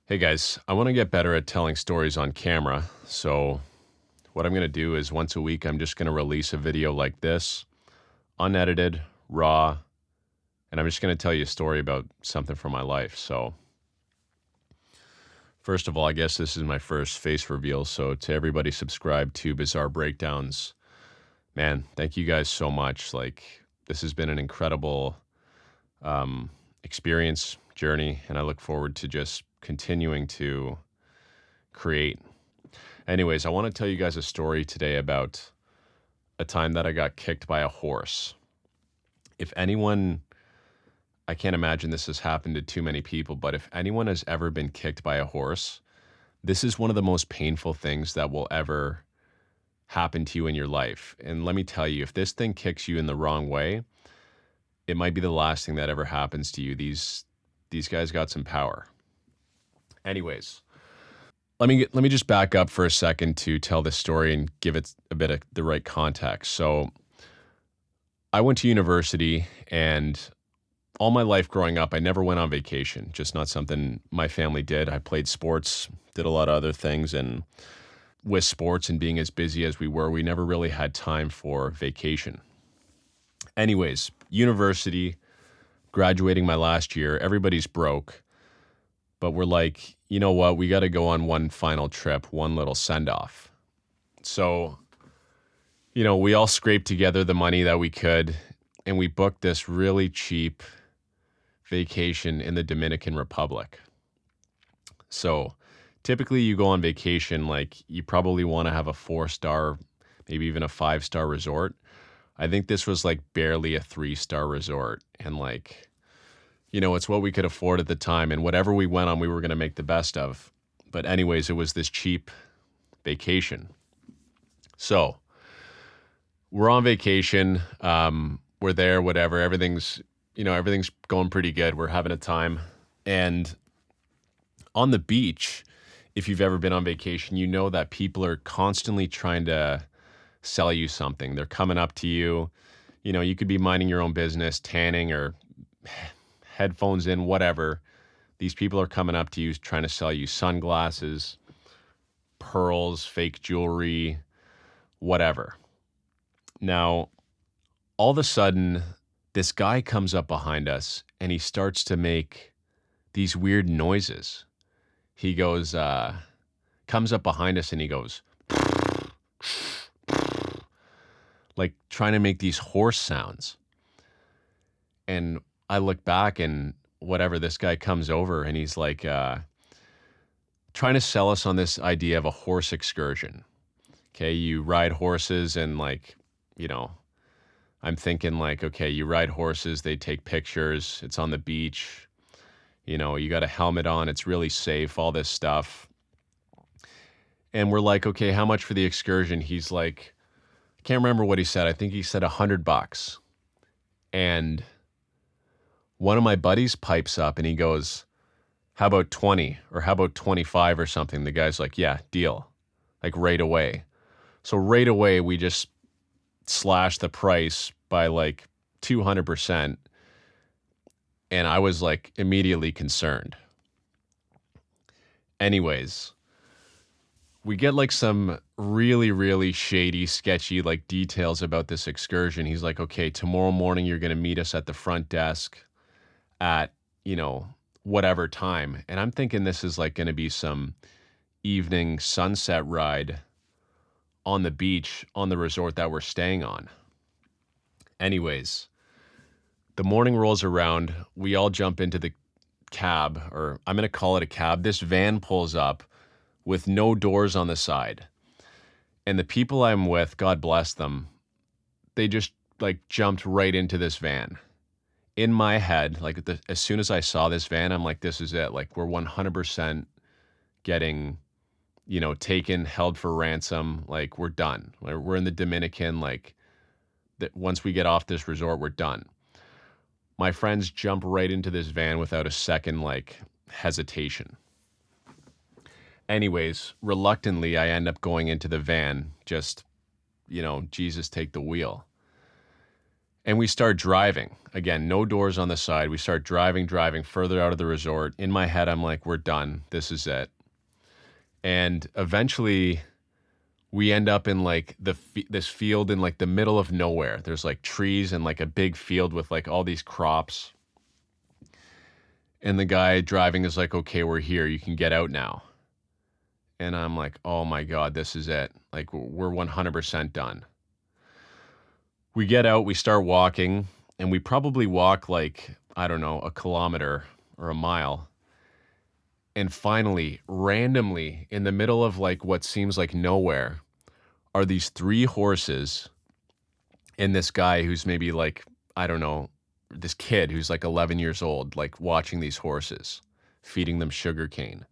Hey guys, I want to get better at telling stories on camera. So, what I'm going to do is once a week, I'm just going to release a video like this, unedited, raw, and I'm just going to tell you a story about something from my life. So, first of all, I guess this is my first face reveal. So, to everybody subscribed to Bizarre Breakdowns, man, thank you guys so much. This has been an incredible experience, journey, and I look forward to just continuing to create. Anyways, I want to tell you guys a story today about a time that I got kicked by a horse. If anyone, I can't imagine this has happened to too many people, but if anyone has ever been kicked by a horse, this is one of the most painful things that will ever happen to you in your life. And let me tell you, if this thing kicks you in the wrong way, it might be the last thing that ever happens to you. These guys got some power. Anyways, let me just back up for a second to tell this story and give it a bit of the right context. So, I went to university, and all my life growing up, I never went on vacation. Just not something my family did. I played sports, did a lot of other things, and with sports and being as busy as we were, we never really had time for vacation. Anyways, university, graduating my last year, everybody's broke, but we're like, you know what? We got to go on one final trip, one little send off. So, we all scraped together the money that we could, and we booked this really cheap vacation in the Dominican Republic. So, typically you go on vacation, like you probably want to have a 4-star, maybe even a 5-star resort. I think this was like barely a 3-star resort. And it's what we could afford at the time. And whatever we went on, we were going to make the best of. But, anyways, it was this cheap vacation. So, we're on vacation. We're there, whatever. Everything's going pretty good. We're having a time. And on the beach, if you've ever been on vacation, you know that people are constantly trying to sell you something. They're coming up to you. You could be minding your own business, tanning or headphones in, whatever. These people are coming up to you trying to sell you sunglasses, pearls, fake jewelry, whatever. Now, all of a sudden, this guy comes up behind us and he starts to make these weird noises. He comes up behind us and he goes, like trying to make these horse sounds. And I look back and whatever, this guy comes over and he's like, trying to sell us on this idea of a horse excursion. Okay, you ride horses and I'm thinking okay, you ride horses, they take pictures, it's on the beach, you got a helmet on, it's really safe, all this stuff. And we're like, okay, how much for the excursion? He's like, I can't remember what he said. I think he said $100. And one of my buddies pipes up and he goes, how about 20 or how about 25 or something? The guy's like, yeah, deal. Like right away. So right away, we just slashed the price by 200%. And I was immediately concerned. Anyways, we get some really, really shady, sketchy details about this excursion. He's like, okay, tomorrow morning you're going to meet us at the front desk at, whatever time. And I'm thinking this is going to be some evening sunset ride on the beach on the resort that we're staying on. Anyways, the morning rolls around. We all jump into the cab, or I'm going to call it a cab. This van pulls up with no doors on the side. And the people I'm with, God bless them, they just jumped right into this van. In my head, as soon as I saw this van, I'm like, this is it. We're 100% getting, taken, held for ransom. We're done. We're in the Dominican. That once we get off this resort, we're done. My friends jump right into this van without a second, hesitation. Anyways, reluctantly, I end up going into the van, just, Jesus, take the wheel. And we start driving. Again, no doors on the side. We start driving further out of the resort. In my head, I'm like, we're done. This is it. And eventually we end up in like this field in like the middle of nowhere. There's like trees and like a big field with like all these crops. And the guy driving is like, okay, we're here. You can get out now. And I'm like, oh my God, this is it. Like, we're 100% done. We get out, we start walking, and we probably walk like, I don't know, a kilometer or a mile. And finally, randomly, in the middle of like what seems like nowhere, are these three horses and this guy who's maybe like, I don't know, this kid who's like 11 years old, like watching these horses, feeding them sugar cane.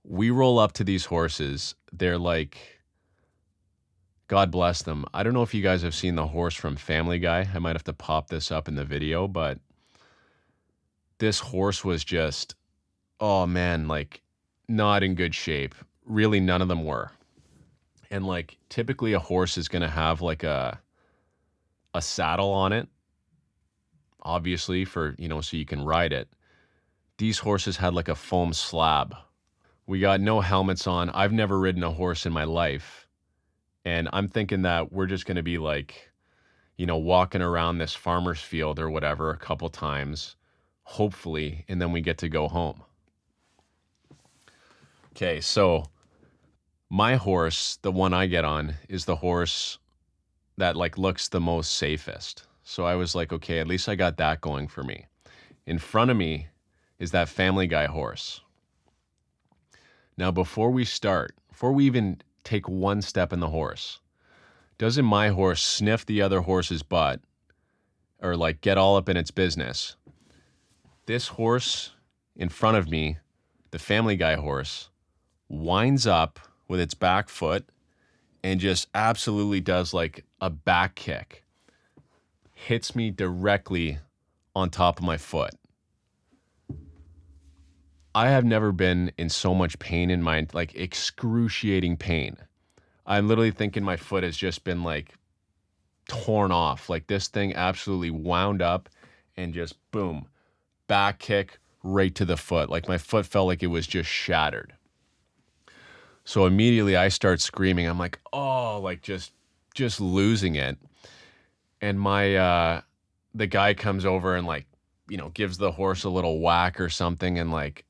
We roll up to these horses. They're like, God bless them. I don't know if you guys have seen the horse from Family Guy. I might have to pop this up in the video, but this horse was just, oh man, like not in good shape. Really, none of them were. And like typically a horse is going to have like a saddle on it, obviously for, so you can ride it. These horses had like a foam slab. We got no helmets on. I've never ridden a horse in my life. And I'm thinking that we're just going to be like, walking around this farmer's field or whatever a couple times, hopefully, and then we get to go home. Okay, so my horse, the one I get on, is the horse that like looks the most safest. So I was like, okay, at least I got that going for me. In front of me is that Family Guy horse. Now, before we even take one step in the horse, doesn't my horse sniff the other horse's butt or like get all up in its business? This horse in front of me, the Family Guy horse, winds up with its back foot and just absolutely does like a back kick. Hits me directly on top of my foot. I have never been in so much pain in my, like excruciating pain. I'm literally thinking my foot has just been like torn off. Like this thing absolutely wound up and just boom, back kick right to the foot. Like my foot felt like it was just shattered. So immediately I start screaming. I'm like, oh, like just losing it. And the guy comes over and like, gives the horse a little whack or something. And like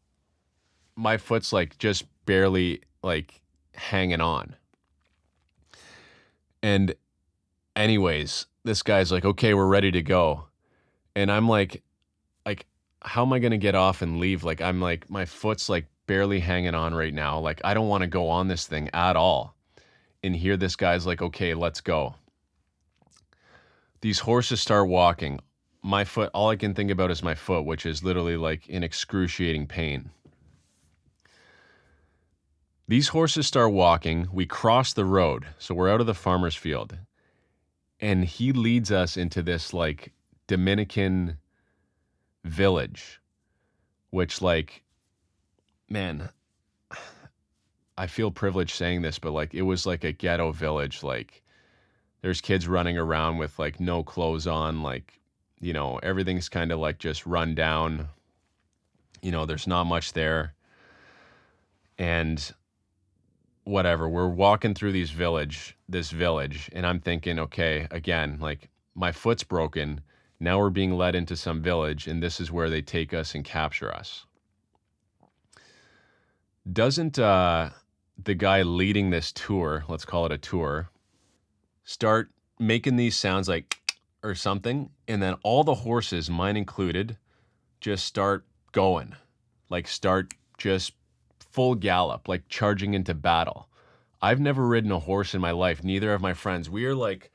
my foot's like just barely like hanging on. And anyways, this guy's like, okay, we're ready to go. And I'm like, how am I going to get off and leave? Like, I'm like, my foot's like barely hanging on right now. Like, I don't want to go on this thing at all. And here this guy's like, okay, let's go. These horses start walking. My foot, all I can think about is my foot, which is literally like in excruciating pain. These horses start walking. We cross the road. So we're out of the farmer's field. And he leads us into this like Dominican village, which like, man, I feel privileged saying this, but like it was like a ghetto village. Like there's kids running around with like no clothes on, like, everything's kind of like just run down. There's not much there. And whatever, we're walking through this village, and I'm thinking, okay, again, like my foot's broken. Now we're being led into some village, and this is where they take us and capture us. Doesn't the guy leading this tour, let's call it a tour, start making these sounds like or something, and then all the horses, mine included, just start going, like start just full gallop, like charging into battle. I've never ridden a horse in my life, neither have my friends. We are like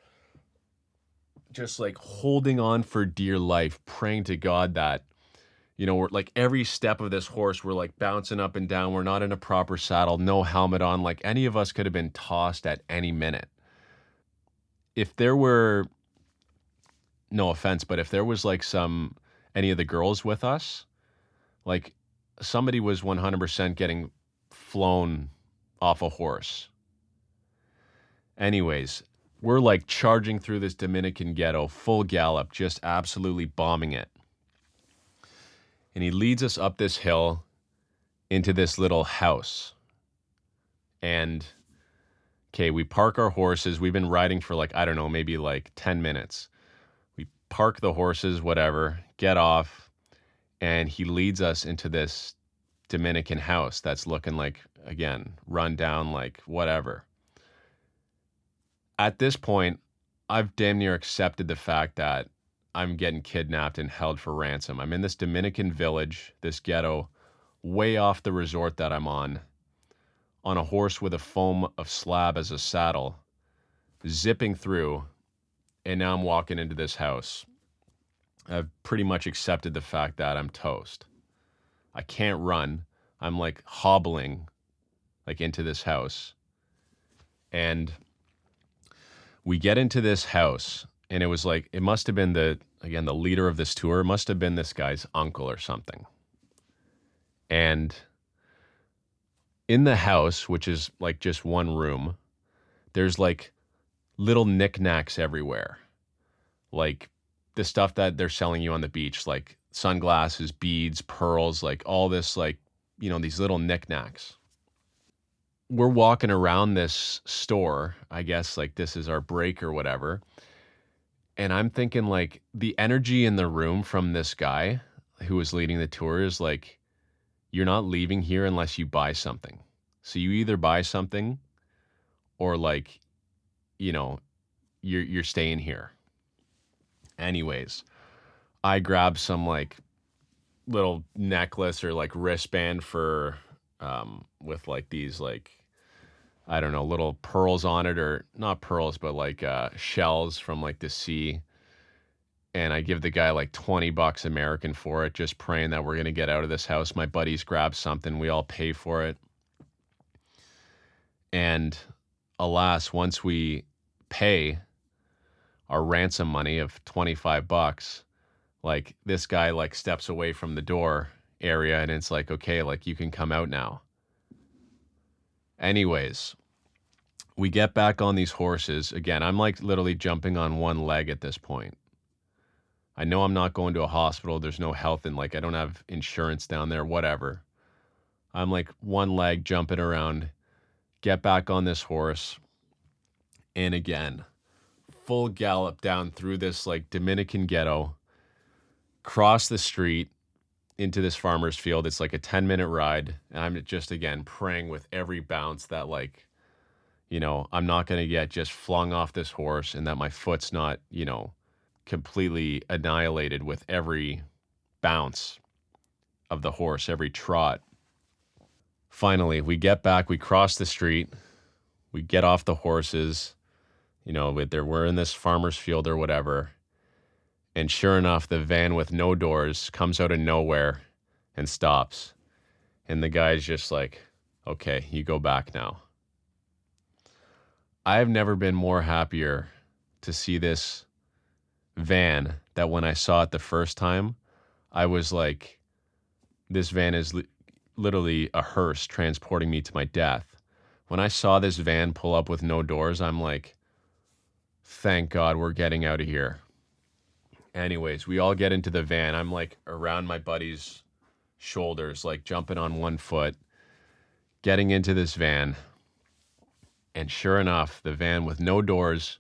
just like holding on for dear life, praying to God that, we're like every step of this horse, we're like bouncing up and down. We're not in a proper saddle, no helmet on. Like any of us could have been tossed at any minute. If there were, no offense, but if there was like any of the girls with us, like somebody was 100% getting flown off a horse. Anyways, We're like charging through this Dominican ghetto, full gallop, just absolutely bombing it. And he leads us up this hill into this little house. And okay, we park our horses. We've been riding for like, I don't know, maybe like 10 minutes. We park the horses, whatever, get off, and he leads us into this Dominican house that's looking like, again, run down, like whatever. At this point, I've damn near accepted the fact that I'm getting kidnapped and held for ransom. I'm in this Dominican village, this ghetto, way off the resort that I'm on a horse with a foam of slab as a saddle, zipping through, and now I'm walking into this house. I've pretty much accepted the fact that I'm toast. I can't run. I'm like hobbling like into this house. And we get into this house, and it was like, it must have been the leader of this tour. It must have been this guy's uncle or something. And in the house, which is like just one room, there's like little knickknacks everywhere. Like the stuff that they're selling you on the beach, like sunglasses, beads, pearls, like all this, like, these little knickknacks. We're walking around this store, I guess like this is our break or whatever. And I'm thinking like the energy in the room from this guy who was leading the tour is like, you're not leaving here unless you buy something. So you either buy something or like, you're staying here. Anyways, I grabbed some like little necklace or like wristband for with like these like, I don't know, little pearls on it, or not pearls, but like shells from like the sea. And I give the guy like $20 American for it, just praying that we're going to get out of this house. My buddies grab something. We all pay for it. And alas, once we pay our ransom money of $25, like this guy like steps away from the door area, and it's like, okay, like you can come out now. Anyways, we get back on these horses. Again, I'm like literally jumping on one leg at this point. I know I'm not going to a hospital. There's no health, and like I don't have insurance down there, whatever. I'm like one leg jumping around, get back on this horse, and again, full gallop down through this like Dominican ghetto, cross the street into this farmer's field. It's like a 10-minute ride, and I'm just again praying with every bounce that like, I'm not going to get just flung off this horse, and that my foot's not, completely annihilated with every bounce of the horse, every trot. Finally, we get back, we cross the street, we get off the horses, we're in this farmer's field or whatever. And sure enough, the van with no doors comes out of nowhere and stops. And the guy's just like, okay, you go back now. I've never been more happier to see this van that when I saw it the first time, I was like, this van is literally a hearse transporting me to my death. When I saw this van pull up with no doors, I'm like, thank God we're getting out of here. Anyways, we all get into the van. I'm like around my buddy's shoulders, like jumping on one foot, getting into this van. And sure enough, the van with no doors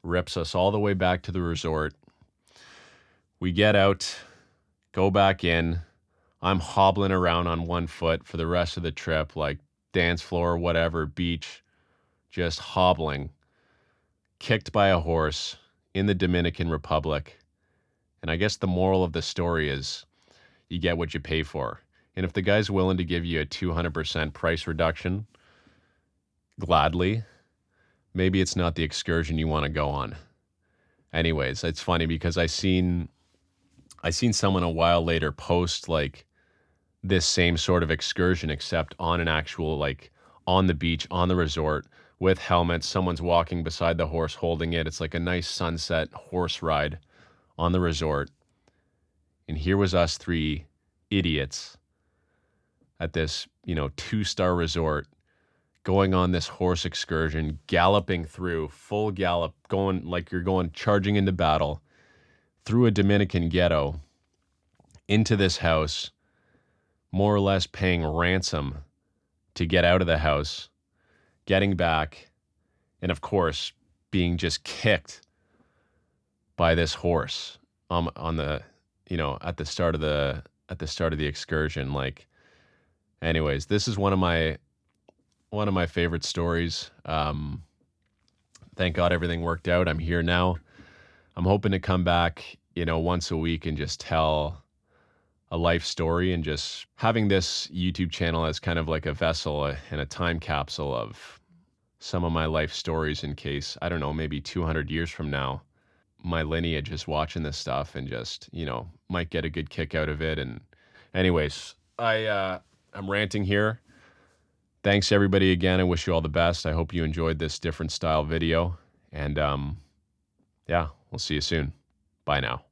rips us all the way back to the resort. We get out, go back in. I'm hobbling around on one foot for the rest of the trip, like dance floor, whatever, beach, just hobbling, kicked by a horse in the Dominican Republic. And I guess the moral of the story is you get what you pay for. And if the guy's willing to give you a 200% price reduction, gladly, maybe it's not the excursion you want to go on. Anyways, it's funny because I seen someone a while later post like this same sort of excursion, except on an actual, like on the beach, on the resort with helmets. Someone's walking beside the horse holding it. It's like a nice sunset horse ride on the resort. And here was us three idiots at this, 2-star resort going on this horse excursion, galloping through, full gallop, going like you're going charging into battle through a Dominican ghetto into this house, more or less paying ransom to get out of the house, getting back, and of course, being just kicked by this horse on the, at the start of the excursion. Like, anyways, this is one of my favorite stories. Thank God everything worked out. I'm here now. I'm hoping to come back, once a week and just tell a life story, and just having this YouTube channel as kind of like a vessel and a time capsule of some of my life stories, in case, I don't know, maybe 200 years from now, my lineage is watching this stuff and just, might get a good kick out of it. And anyways, I'm ranting here. Thanks everybody again. I wish you all the best. I hope you enjoyed this different style video. And yeah, we'll see you soon. Bye now.